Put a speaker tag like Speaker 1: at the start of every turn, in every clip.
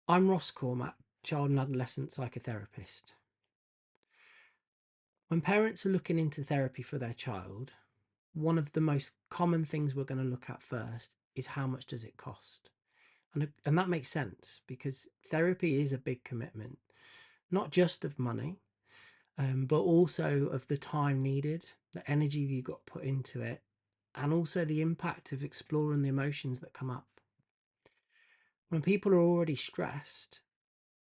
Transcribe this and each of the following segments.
Speaker 1: I'm Ross Cormack, child and adolescent psychotherapist. When parents are looking into therapy for their child, one of the most common things we're going to look at first is how much does it cost? And that makes sense because therapy is a big commitment, not just of money, but also of the time needed, the energy you got put into it, and also the impact of exploring the emotions that come up. When people are already stressed,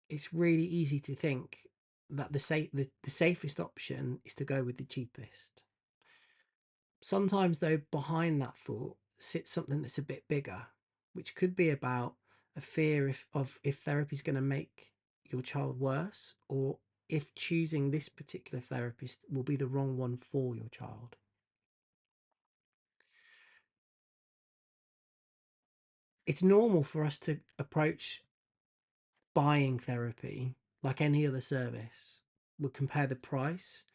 Speaker 1: it's really easy to think that the safest option is to go with the cheapest. Sometimes, though, behind that thought sits something that's a bit bigger, which could be about a fear if therapy is going to make your child worse, or if choosing this particular therapist will be the wrong one for your child. It's normal for us to approach buying therapy like any other service. We'll compare the price,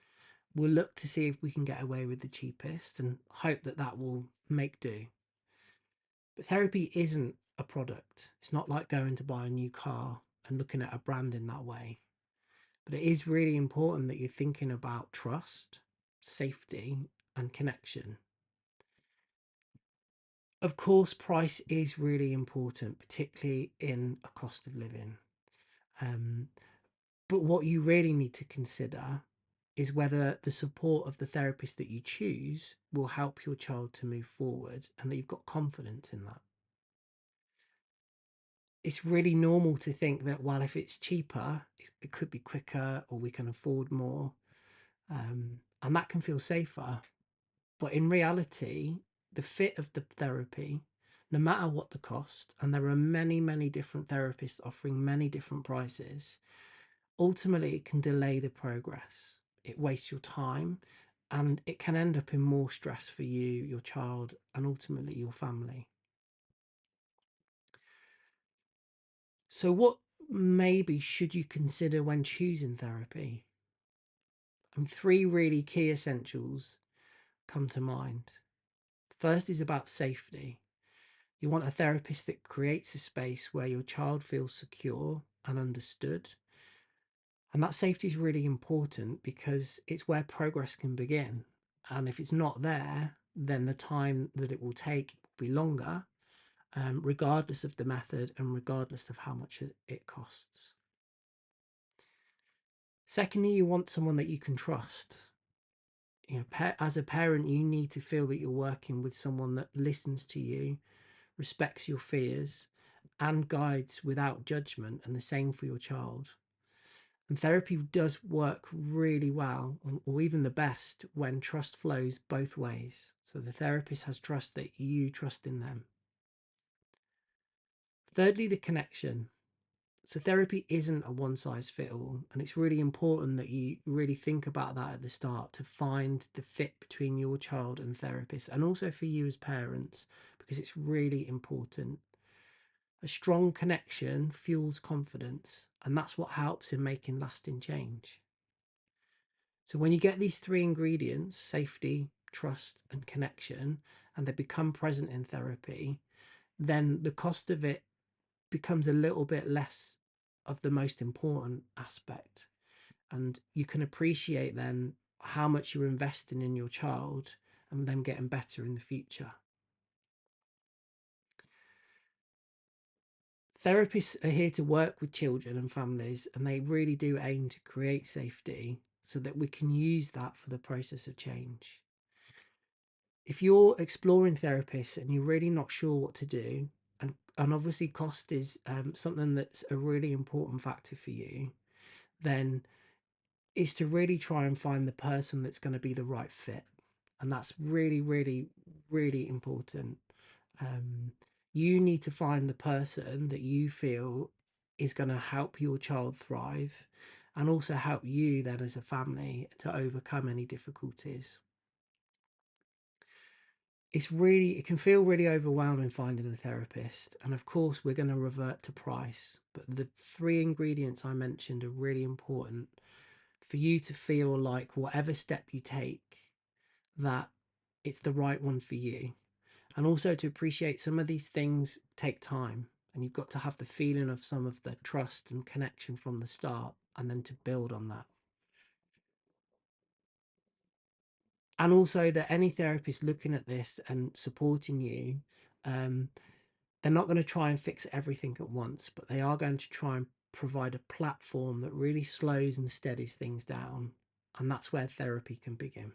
Speaker 1: we'll look to see if we can get away with the cheapest and hope that that will make do. But therapy isn't a product. It's not like going to buy a new car and looking at a brand in that way. But it is really important that you're thinking about trust, safety, and connection. Of course, price is really important, particularly in a cost of living. Um, but what you really need to consider is whether the support of the therapist that you choose will help your child to move forward and that you've got confidence in that. It's really normal to think that, well, if it's cheaper, it could be quicker or we can afford more. And that can feel safer. But in reality, the fit of the therapy, no matter what the cost, and there are many, many different therapists offering many different prices, ultimately it can delay the progress. It wastes your time and it can end up in more stress for you, your child, and ultimately your family. So, what maybe should you consider when choosing therapy? And three really key essentials come to mind. First is about safety. You want a therapist that creates a space where your child feels secure and understood. And that safety is really important because it's where progress can begin. And if it's not there, then the time that it will take will be longer, regardless of the method and regardless of how much it costs. Secondly, you want someone that you can trust. As a parent, you need to feel that you're working with someone that listens to you, respects your fears, and guides without judgment, and the same for your child. And therapy does work really well, or even the best, when trust flows both ways. So the therapist has trust that you trust in them. Thirdly, the connection. So therapy isn't a one size fit all, and it's really important that you really think about that at the start to find the fit between your child and therapist, and also for you as parents, because it's really important. A strong connection fuels confidence, and that's what helps in making lasting change. So when you get these three ingredients, safety, trust, and connection, and they become present in therapy, then the cost of it becomes a little bit less of the most important aspect. And you can appreciate then how much you're investing in your child and them getting better in the future. Therapists are here to work with children and families, and they really do aim to create safety so that we can use that for the process of change. If you're exploring therapists and you're really not sure what to do, and obviously cost is something that's a really important factor for you, then is to really try and find the person that's going to be the right fit. And that's really, really, really important. Um, you need to find the person that you feel is going to help your child thrive and also help you then as a family to overcome any difficulties. It can feel really overwhelming finding a therapist, and of course we're going to revert to price, but the three ingredients I mentioned are really important for you to feel like whatever step you take, that it's the right one for you, and also to appreciate some of these things take time. and you've got to have the feeling of some of the trust and connection from the start, and then to build on that. And also that any therapist looking at this and supporting you, they're not going to try and fix everything at once, but they are going to try and provide a platform that really slows and steadies things down. And that's where therapy can begin.